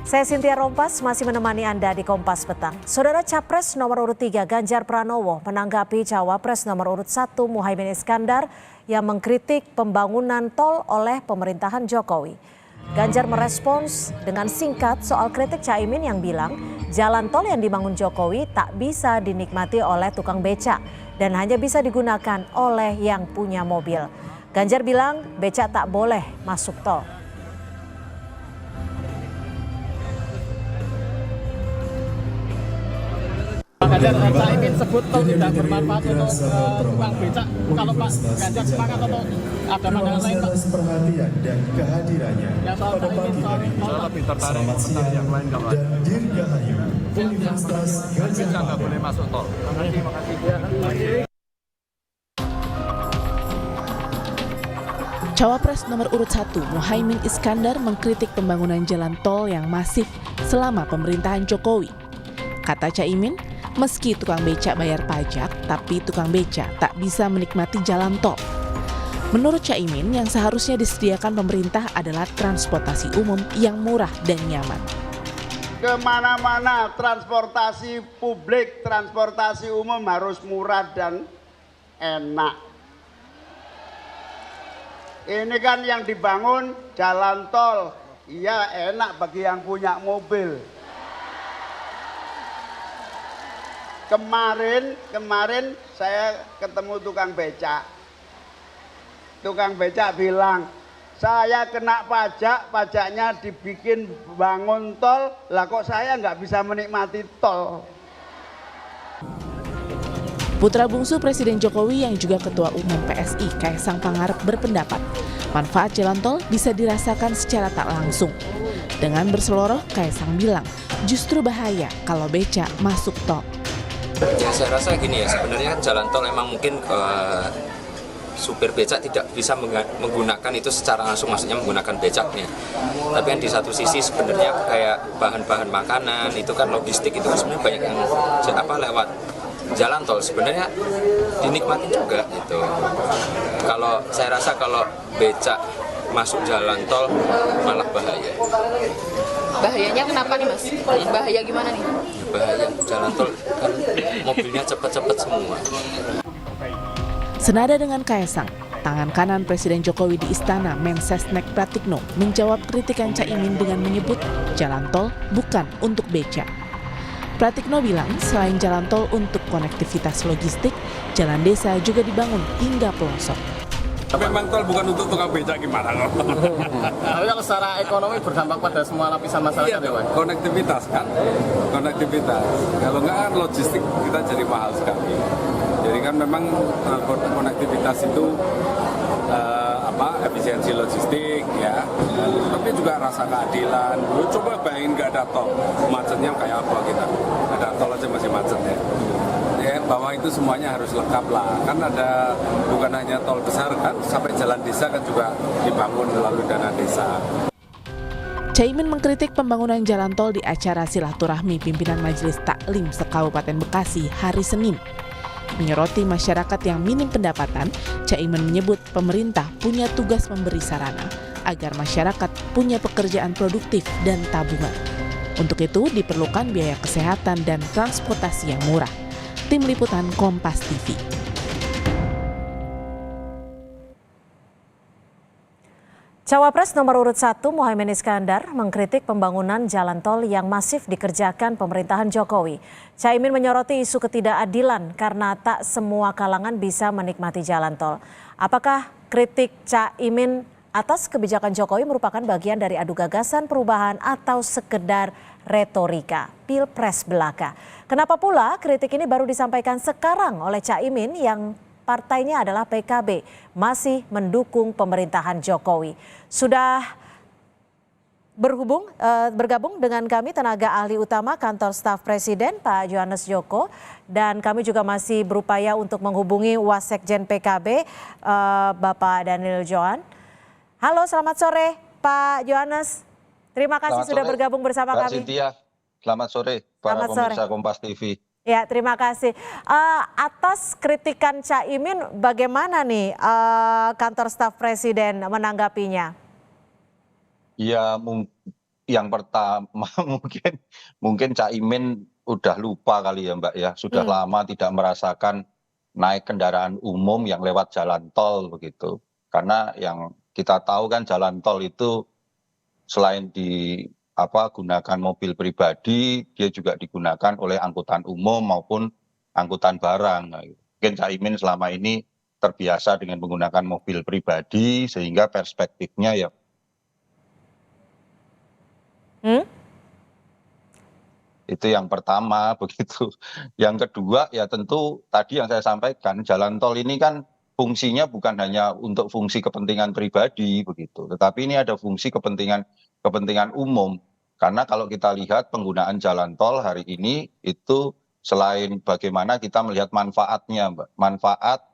Saya Cynthia Rompas masih menemani Anda di Kompas Petang. Saudara Capres nomor urut 3 Ganjar Pranowo menanggapi Cawapres nomor urut 1 Muhaimin Iskandar yang mengkritik pembangunan tol oleh pemerintahan Jokowi. Ganjar merespons dengan singkat soal kritik Caimin yang bilang jalan tol yang dibangun Jokowi tak bisa dinikmati oleh tukang becak dan hanya bisa digunakan oleh yang punya mobil. Ganjar bilang becak tak boleh masuk tol. Ganjar, Caimin sebut tol tidak bermanfaat untuk tukang becak. Kalau Pak Ganjar sepakat atau ada pandangan lain, Pak? Perhatian dan kehadirannya pada pagi hari ini. Selamat siang dan dirgahayu Universitas Gadjah Mada. Boleh masuk tol. Terima kasih. Cawapres nomor urut 1 Muhaimin Iskandar mengkritik pembangunan jalan tol yang masif selama pemerintahan Jokowi. Kata Caimin, meski tukang becak bayar pajak, tapi tukang becak tak bisa menikmati jalan tol. Menurut Caimin, yang seharusnya disediakan pemerintah adalah transportasi umum yang murah dan nyaman. Kemana-mana transportasi publik, transportasi umum harus murah dan enak. Ini kan yang dibangun jalan tol, iya enak bagi yang punya mobil. Kemarin saya ketemu tukang becak. Tukang becak bilang, saya kena pajak, pajaknya dibikin bangun tol, lah kok saya nggak bisa menikmati tol. Putra bungsu Presiden Jokowi yang juga Ketua Umum PSI Kaisang Pangarep berpendapat manfaat jalan tol bisa dirasakan secara tak langsung. Dengan berseloroh, Kaisang bilang justru bahaya kalau becak masuk tol. Ya saya rasa gini ya, sebenarnya jalan tol memang mungkin supir becak tidak bisa menggunakan itu secara langsung, maksudnya menggunakan becaknya. Tapi kan di satu sisi sebenarnya kayak bahan-bahan makanan itu kan logistik itu kan sebenarnya banyak yang lewat jalan tol sebenarnya dinikmati juga gitu. Kalau saya rasa kalau becak masuk jalan tol malah bahaya. Bahayanya kenapa nih Mas? Bahaya gimana nih? Bahaya jalan tol kan mobilnya cepat-cepat semua. Senada dengan Kaisang, tangan kanan Presiden Jokowi di Istana Mensesnek Pratikno menjawab kritikan Caimin dengan menyebut jalan tol bukan untuk becak. Pratikno bilang selain jalan tol untuk konektivitas logistik, jalan desa juga dibangun hingga pelosok. Tapi memang tol bukan untuk tukang becak gimana kok? Tapi kalau secara ekonomi berdampak pada semua lapisan masyarakat ya, Pak? Konektivitas kan, konektivitas. Kalau nggak kan logistik kita jadi mahal sekali. Jadi kan memang konektivitas itu efisiensi logistik ya, tapi juga rasa keadilan. Lu coba bayangin nggak ada tol, macetnya kayak apa kita? Ada tol aja masih macet ya. Ya, bahwa itu semuanya harus lengkap lah. Kan ada bukan hanya tol besar kan, sampai jalan desa kan juga dibangun melalui dana desa. Caimin mengkritik pembangunan jalan tol di acara silaturahmi pimpinan Majelis Taklim se-Kabupaten Bekasi hari Senin. Menyoroti masyarakat yang minim pendapatan, Caimin menyebut pemerintah punya tugas memberi sarana agar masyarakat punya pekerjaan produktif dan tabungan. Untuk itu diperlukan biaya kesehatan dan transportasi yang murah. Tim Liputan Kompas TV. Cawapres nomor urut 1 Muhaimin Iskandar mengkritik pembangunan jalan tol yang masif dikerjakan pemerintahan Jokowi. Caimin menyoroti isu ketidakadilan karena tak semua kalangan bisa menikmati jalan tol. Apakah kritik Caimin atas kebijakan Jokowi merupakan bagian dari adu gagasan perubahan atau sekedar retorika Pilpres belaka? Kenapa pula kritik ini baru disampaikan sekarang oleh Caimin yang partainya adalah PKB masih mendukung pemerintahan Jokowi? Sudah bergabung dengan kami tenaga ahli utama kantor staf Presiden Pak Johannes Joko, dan kami juga masih berupaya untuk menghubungi Wasekjen PKB Bapak Daniel Johan. Halo, selamat sore Pak Johannes. Terima kasih sudah bergabung bersama kami. Cynthia, selamat sore para pemirsa Kompas TV. Ya, terima kasih. Atas kritikan Caimin, bagaimana nih kantor staf Presiden menanggapinya? Ya yang pertama mungkin Caimin udah lupa kali ya Mbak ya, sudah lama tidak merasakan naik kendaraan umum yang lewat jalan tol begitu. Karena yang kita tahu kan jalan tol itu selain gunakan mobil pribadi, dia juga digunakan oleh angkutan umum maupun angkutan barang. Nah, mungkin Caimin selama ini terbiasa dengan menggunakan mobil pribadi sehingga perspektifnya ya itu yang pertama begitu. Yang kedua ya tentu tadi yang saya sampaikan, jalan tol ini kan fungsinya bukan hanya untuk fungsi kepentingan pribadi begitu, tetapi ini ada fungsi kepentingan umum. Karena kalau kita lihat penggunaan jalan tol hari ini itu selain bagaimana kita melihat manfaatnya, Mbak, manfaat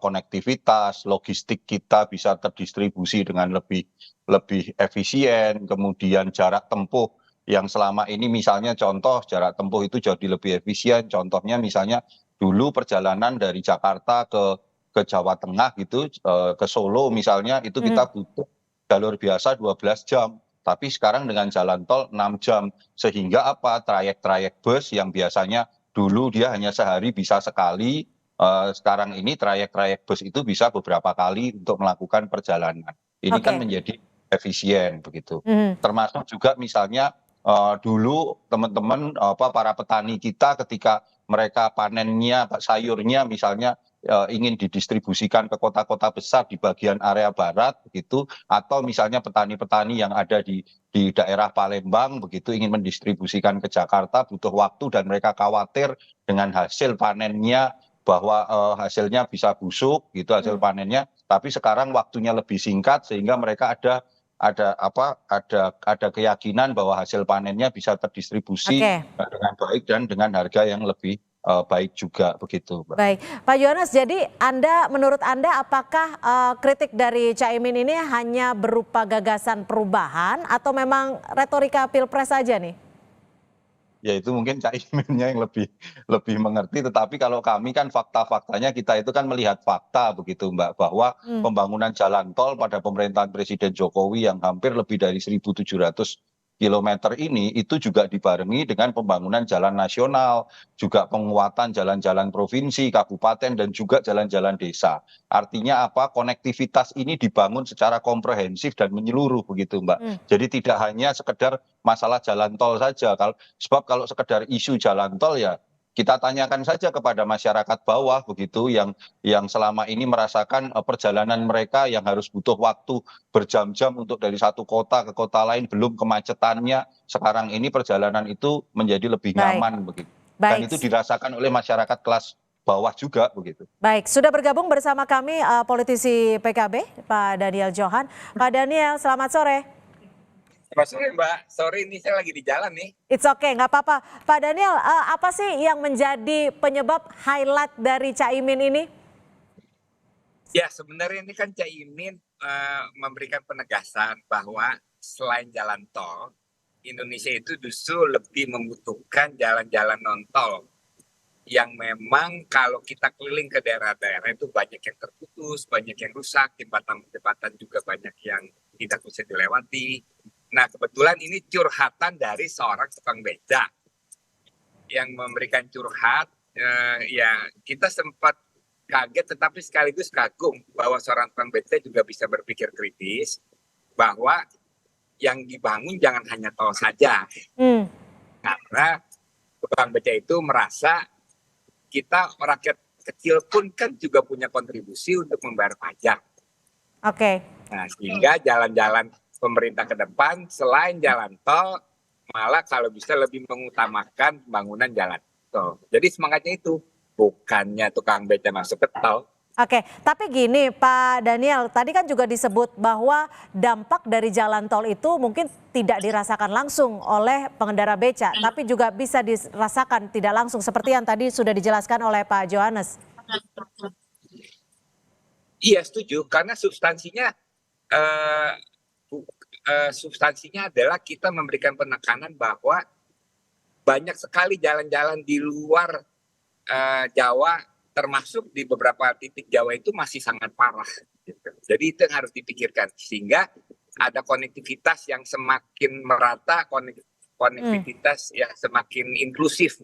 konektivitas, logistik kita bisa terdistribusi dengan lebih efisien, kemudian jarak tempuh yang selama ini misalnya contoh jarak tempuh itu jadi lebih efisien. Contohnya misalnya dulu perjalanan dari Jakarta ke Jawa Tengah gitu, ke Solo misalnya itu kita butuh jalur biasa 12 jam. Tapi sekarang dengan jalan tol 6 jam. Sehingga trayek-trayek bus yang biasanya dulu dia hanya sehari bisa sekali, sekarang ini trayek-trayek bus itu bisa beberapa kali untuk melakukan perjalanan. Ini kan menjadi efisien begitu. Termasuk juga misalnya dulu teman-teman para petani kita ketika mereka panennya sayurnya misalnya ingin didistribusikan ke kota-kota besar di bagian area barat begitu, atau misalnya petani-petani yang ada di daerah Palembang begitu ingin mendistribusikan ke Jakarta butuh waktu dan mereka khawatir dengan hasil panennya bahwa hasilnya bisa busuk gitu hasil panennya, tapi sekarang waktunya lebih singkat sehingga mereka ada keyakinan bahwa hasil panennya bisa terdistribusi dengan baik dan dengan harga yang lebih baik juga begitu, Mbak. Baik, Pak Yohanes, jadi menurut Anda apakah kritik dari Caimin ini hanya berupa gagasan perubahan atau memang retorika pilpres saja nih? Ya itu mungkin Caiminnya yang lebih mengerti, tetapi kalau kami kan fakta-faktanya kita itu kan melihat fakta begitu Mbak, bahwa pembangunan jalan tol pada pemerintahan Presiden Jokowi yang hampir lebih dari 1.700 kilometer ini itu juga dibarengi dengan pembangunan jalan nasional, juga penguatan jalan-jalan provinsi, kabupaten dan juga jalan-jalan desa. Artinya konektivitas ini dibangun secara komprehensif dan menyeluruh begitu Mbak. Jadi tidak hanya sekedar masalah jalan tol saja, sebab kalau sekedar isu jalan tol ya kita tanyakan saja kepada masyarakat bawah begitu yang selama ini merasakan perjalanan mereka yang harus butuh waktu berjam-jam untuk dari satu kota ke kota lain, belum kemacetannya. Sekarang ini perjalanan itu menjadi lebih nyaman begitu. Dan itu dirasakan oleh masyarakat kelas bawah juga begitu. Baik, sudah bergabung bersama kami politisi PKB Pak Daniel Johan. Pak Daniel, selamat sore. Selamat sore Mbak, sorry ini saya lagi di jalan nih. It's okay, nggak apa-apa. Pak Daniel, apa sih yang menjadi penyebab highlight dari Caimin ini? Ya sebenarnya ini kan Caimin memberikan penegasan bahwa selain jalan tol, Indonesia itu justru lebih membutuhkan jalan-jalan non-tol. Yang memang kalau kita keliling ke daerah-daerah itu banyak yang terputus, banyak yang rusak, jembatan-jembatan juga banyak yang tidak bisa dilewati. Nah kebetulan ini curhatan dari seorang tukang beca yang memberikan curhat, ya kita sempat kaget tetapi sekaligus kagum bahwa seorang tukang beca juga bisa berpikir kritis bahwa yang dibangun jangan hanya tol saja. Karena tukang beca itu merasa kita rakyat kecil pun kan juga punya kontribusi untuk membayar pajak. Nah sehingga jalan-jalan pemerintah ke depan selain jalan tol malah kalau bisa lebih mengutamakan pembangunan jalan tol. Jadi semangatnya itu bukannya tukang beca masuk ke tol. Tapi gini Pak Daniel, tadi kan juga disebut bahwa dampak dari jalan tol itu mungkin tidak dirasakan langsung oleh pengendara beca, tapi juga bisa dirasakan tidak langsung seperti yang tadi sudah dijelaskan oleh Pak Yohanes. Iya setuju, karena substansinya adalah kita memberikan penekanan bahwa banyak sekali jalan-jalan di luar Jawa, termasuk di beberapa titik Jawa itu masih sangat parah. Gitu. Jadi itu yang harus dipikirkan. Sehingga ada konektivitas yang semakin merata, konektivitas yang semakin inklusif,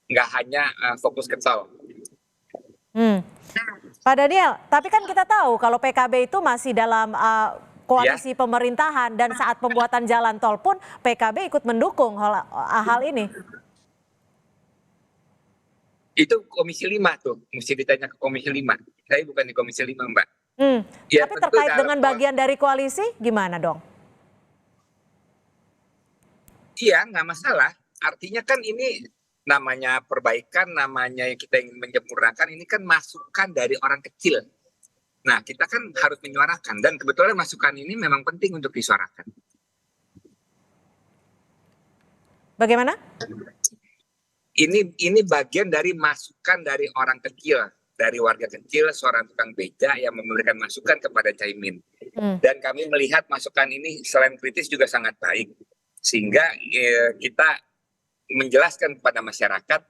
nggak hanya fokus ke tol. Pak Daniel, tapi kan kita tahu kalau PKB itu masih dalam koalisi pemerintahan dan saat pembuatan jalan tol pun PKB ikut mendukung hal ini. Itu Komisi 5 tuh, mesti ditanya ke Komisi 5. Saya bukan di Komisi 5, Mbak. Ya, tapi terkait dengan bagian dari koalisi, gimana dong? Iya, nggak masalah. Artinya kan ini namanya perbaikan, namanya yang kita ingin menyempurnakan, ini kan masukan dari orang kecil. Nah, kita kan harus menyuarakan. Dan kebetulan masukan ini memang penting untuk disuarakan. Bagaimana? Ini bagian dari masukan dari orang kecil, dari warga kecil, seorang tukang beca yang memberikan masukan kepada Caimin. Dan kami melihat masukan ini selain kritis juga sangat baik, sehingga kita menjelaskan kepada masyarakat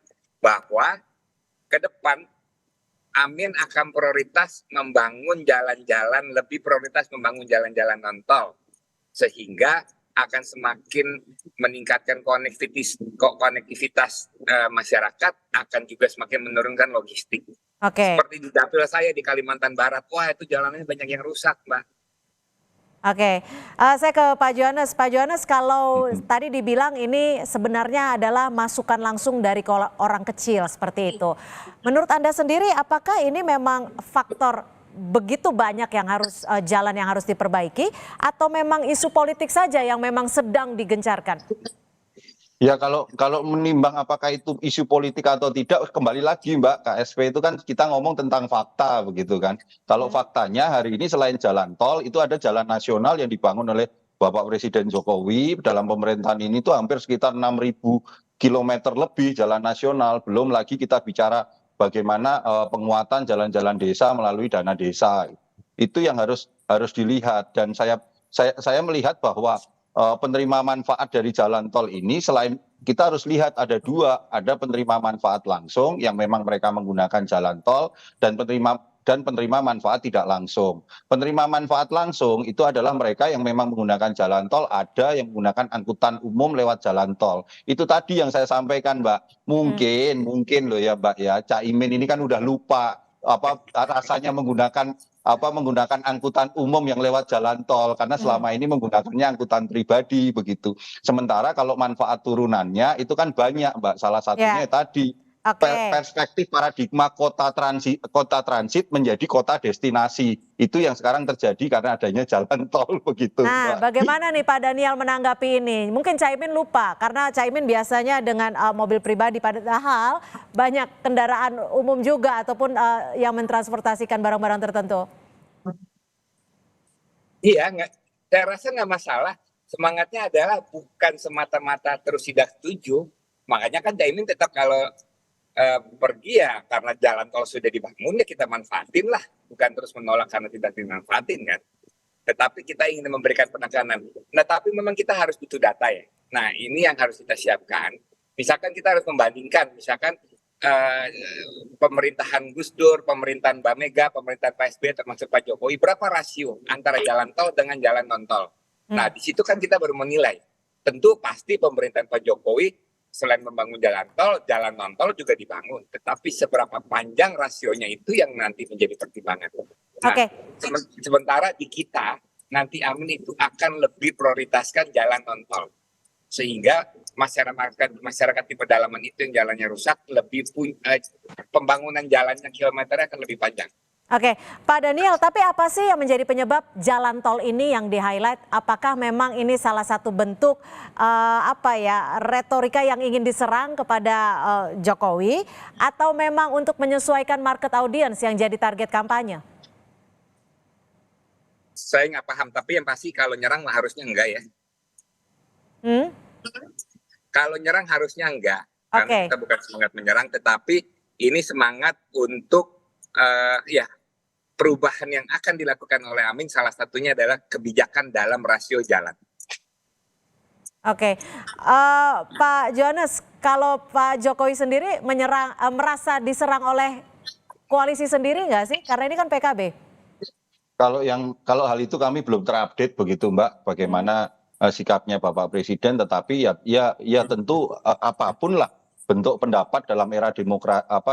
bahwa ke depan Amin akan prioritas membangun jalan-jalan, lebih prioritas membangun jalan-jalan non-tol, sehingga akan semakin meningkatkan konektivitas masyarakat, akan juga semakin menurunkan logistik. Seperti di dapil saya di Kalimantan Barat, wah itu jalannya banyak yang rusak, Mbak. Saya ke Pak Johannes. Pak Johannes, kalau tadi dibilang ini sebenarnya adalah masukan langsung dari orang kecil seperti itu. Menurut Anda sendiri, apakah ini memang faktor begitu banyak yang harus jalan yang harus diperbaiki, atau memang isu politik saja yang memang sedang digencarkan? Ya kalau menimbang apakah itu isu politik atau tidak, kembali lagi Mbak, KSP itu kan kita ngomong tentang fakta begitu kan. Kalau faktanya hari ini selain jalan tol itu ada jalan nasional yang dibangun oleh Bapak Presiden Jokowi dalam pemerintahan ini tuh hampir sekitar 6.000 kilometer lebih jalan nasional. Belum lagi kita bicara bagaimana penguatan jalan-jalan desa melalui dana desa. Itu yang harus dilihat, dan saya melihat bahwa penerima manfaat dari jalan tol ini selain kita harus lihat ada dua, ada penerima manfaat langsung yang memang mereka menggunakan jalan tol, dan penerima manfaat tidak langsung. Penerima manfaat langsung itu adalah mereka yang memang menggunakan jalan tol, ada yang menggunakan angkutan umum lewat jalan tol. Itu tadi yang saya sampaikan, Mbak. Mungkin loh ya, Mbak ya, Caimin ini kan udah lupa apa rasanya menggunakan angkutan umum yang lewat jalan tol, karena selama ini menggunakannya angkutan pribadi begitu. Sementara kalau manfaat turunannya itu kan banyak, Mbak. Salah satunya tadi perspektif paradigma kota transit menjadi kota destinasi. Itu yang sekarang terjadi karena adanya jalan tol begitu. Nah, Mbak, bagaimana nih Pak Daniel menanggapi ini? Mungkin Caimin lupa karena Caimin biasanya dengan mobil pribadi, padahal banyak kendaraan umum juga ataupun yang mentransportasikan barang-barang tertentu. Iya, saya rasa nggak masalah. Semangatnya adalah bukan semata-mata terus tidak setuju. Makanya kan Caimin tetap kalau pergi ya karena jalan tol sudah dibangun ya kita manfaatin lah, bukan terus menolak karena tidak dimanfaatin kan. Tetapi kita ingin memberikan penekanan. Nah, tapi memang kita harus butuh data ya. Nah, ini yang harus kita siapkan. Misalkan kita harus membandingkan, misalkan pemerintahan Gus Dur, pemerintahan Mbak Mega, pemerintahan Pak SBY termasuk Pak Jokowi, berapa rasio antara jalan tol dengan jalan non tol. Nah, di situ kan kita baru menilai. Tentu pasti pemerintahan Pak Jokowi selain membangun jalan non tol juga dibangun. Tetapi seberapa panjang rasionya itu yang nanti menjadi pertimbangan. Nah, sementara di kita, nanti Amin itu akan lebih prioritaskan jalan non tol. Sehingga masyarakat di pedalaman itu yang jalannya rusak, pembangunan jalannya kilometernya akan lebih panjang. Pak Daniel, tapi apa sih yang menjadi penyebab jalan tol ini yang di-highlight? Apakah memang ini salah satu bentuk retorika yang ingin diserang kepada Jokowi, atau memang untuk menyesuaikan market audience yang jadi target kampanye? Saya nggak paham, tapi yang pasti kalau nyerang harusnya enggak ya. Kalau nyerang harusnya enggak, karena kita bukan semangat menyerang, tetapi ini semangat untuk perubahan yang akan dilakukan oleh Amin, salah satunya adalah kebijakan dalam rasio jalan. Pak Johannes, kalau Pak Jokowi sendiri merasa diserang oleh koalisi sendiri nggak sih? Karena ini kan PKB. Kalau hal itu kami belum terupdate begitu Mbak, bagaimana sikapnya Bapak Presiden, tetapi ya tentu apapun lah bentuk pendapat dalam era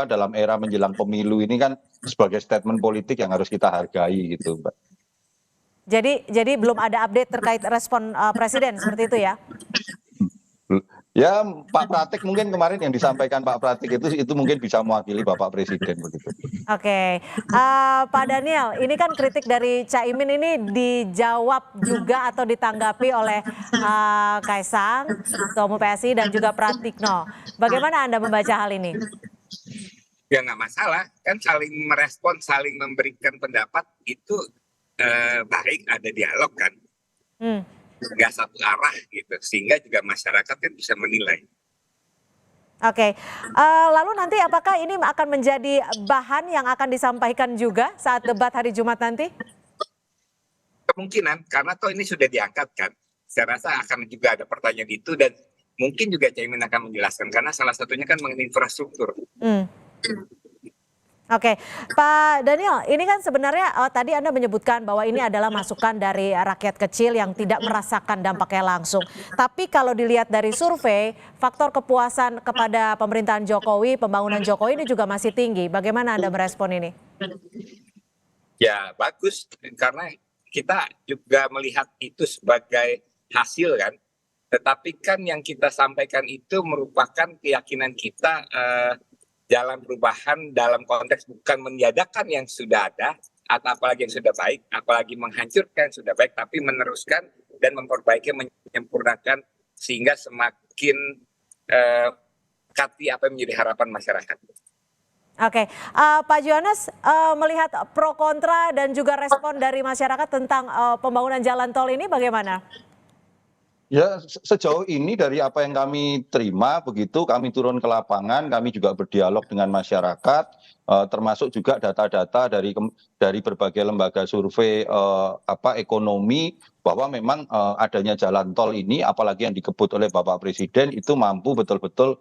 dalam era menjelang pemilu ini kan sebagai statement politik yang harus kita hargai gitu Mbak. Jadi belum ada update terkait respon Presiden seperti itu ya? Ya Pak Pratik mungkin kemarin yang disampaikan Pak Pratik itu mungkin bisa mewakili Bapak Presiden begitu. Oke, Pak Daniel, ini kan kritik dari Caimin ini dijawab juga atau ditanggapi oleh Kaisang, Ketua Umum PSI dan juga Pratikno. Bagaimana Anda membaca hal ini? Ya nggak masalah, kan saling merespon, saling memberikan pendapat itu baik, ada dialog kan. Nggak satu arah gitu, sehingga juga masyarakat kan bisa menilai. Oke, lalu nanti apakah ini akan menjadi bahan yang akan disampaikan juga saat debat hari Jumat nanti? Kemungkinan, karena toh ini sudah diangkat kan, saya rasa akan juga ada pertanyaan itu dan mungkin juga Caimin akan menjelaskan, karena salah satunya kan mengenai infrastruktur. Oke, Pak Daniel, ini kan sebenarnya tadi Anda menyebutkan bahwa ini adalah masukan dari rakyat kecil yang tidak merasakan dampaknya langsung. Tapi kalau dilihat dari survei, faktor kepuasan kepada pemerintahan Jokowi, pembangunan Jokowi ini juga masih tinggi. Bagaimana Anda merespon ini? Ya bagus, karena kita juga melihat itu sebagai hasil kan. Tetapi kan yang kita sampaikan itu merupakan keyakinan kita jalan perubahan dalam konteks bukan meniadakan yang sudah ada atau apalagi yang sudah baik, apalagi menghancurkan yang sudah baik, tapi meneruskan dan memperbaiki, menyempurnakan sehingga semakin kati apa yang menjadi harapan masyarakat. Oke, Pak Johannes melihat pro kontra dan juga respon dari masyarakat tentang pembangunan jalan tol ini bagaimana? Ya sejauh ini dari apa yang kami terima begitu, kami turun ke lapangan, kami juga berdialog dengan masyarakat, termasuk juga data-data dari berbagai lembaga survei ekonomi, bahwa memang adanya jalan tol ini, apalagi yang dikebut oleh Bapak Presiden, itu mampu betul-betul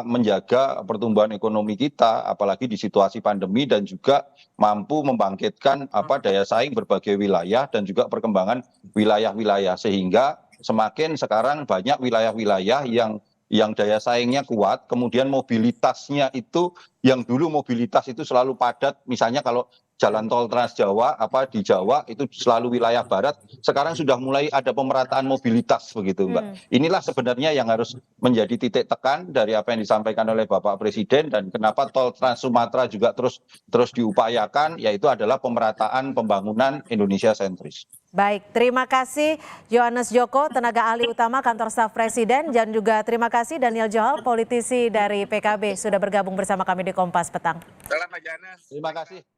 menjaga pertumbuhan ekonomi kita, apalagi di situasi pandemi, dan juga mampu membangkitkan daya saing berbagai wilayah dan juga perkembangan wilayah-wilayah, sehingga semakin sekarang banyak wilayah-wilayah yang daya saingnya kuat, kemudian mobilitasnya itu yang dulu mobilitas itu selalu padat, misalnya kalau jalan tol Trans Jawa di Jawa itu selalu wilayah barat, sekarang sudah mulai ada pemerataan mobilitas begitu Mbak. Inilah sebenarnya yang harus menjadi titik tekan dari apa yang disampaikan oleh Bapak Presiden, dan kenapa tol Trans Sumatera juga terus diupayakan, yaitu adalah pemerataan pembangunan Indonesia sentris. Baik, terima kasih Johannes Joko, tenaga ahli utama kantor staf Presiden, dan juga terima kasih Daniel Joel, politisi dari PKB, sudah bergabung bersama kami di Kompas Petang. Selamat Johannes. Terima kasih.